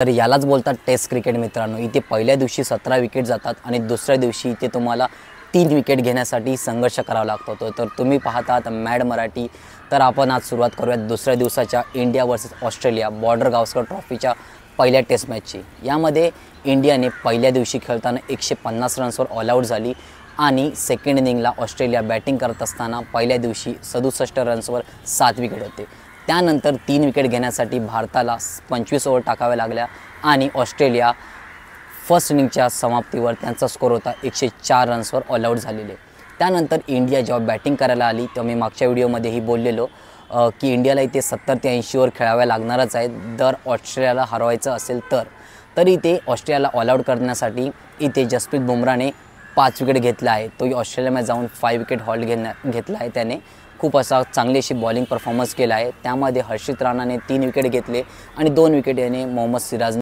तर यालाच बोलतात टेस्ट क्रिकेट मित्रांनो। इथे पहिल्या दिवशी 17 विकेट जातात आणि दुसऱ्या दिवशी इथे तुम्हाला 3 विकेट घेण्यासाठी संघर्ष करावा लागतो। तर तुम्ही पाहतात मॅड मराठी। तर आपण आज सुरुवात करूयात दुसऱ्या दिवसाच्या India versus Australia Border Gavaskar ट्रॉफीच्या पहिल्या टेस्ट मॅचची। यामध्ये इंडियाने पहिल्या दिवशी खेळताना 150 रन्सवर ऑल आउट झाली आणि सेकंड इनिंगला ऑस्ट्रेलिया बॅटिंग करत असताना पहिल्या दिवशी 67 रन्सवर 7 विकेट होते। त्यानंतर 3 विकेट घेण्यासाठी भारताला 25 ओव्हर टाकाव्या लागल्या आणि ऑस्ट्रेलिया फर्स्ट इनिंगच्या समाप्तीवर त्यांचा स्कोर होता 104 रन्सवर ऑल आउट झालेले। त्यानंतर इंडिया जेव्हा बॅटिंग करायला आली तेव्हा मी मागच्या व्हिडिओमध्येही बोललेलो की इंडियाला इथे 70 ते 80 ओव्हर खेळाव्या लागणारच आहेत जर ऑस्ट्रेलियाला हरवायचं असेल तर इथे ऑस्ट्रेलियाला ऑल आउट करण्यासाठी इथे जसप्रीत बुमराहने 5 विकेट घेतला आहे। तो ऑस्ट्रेलियामध्ये जाऊन 5 विकेट हॉल्ड घेतला आहे। त्याने खूप असा चांगली अशी बॉलिंग परफॉर्मन्स केला आहे। त्यामध्ये हर्षित राणाने 3 विकेट घेतले आणि 2 विकेट याने मोहम्मद सिराजने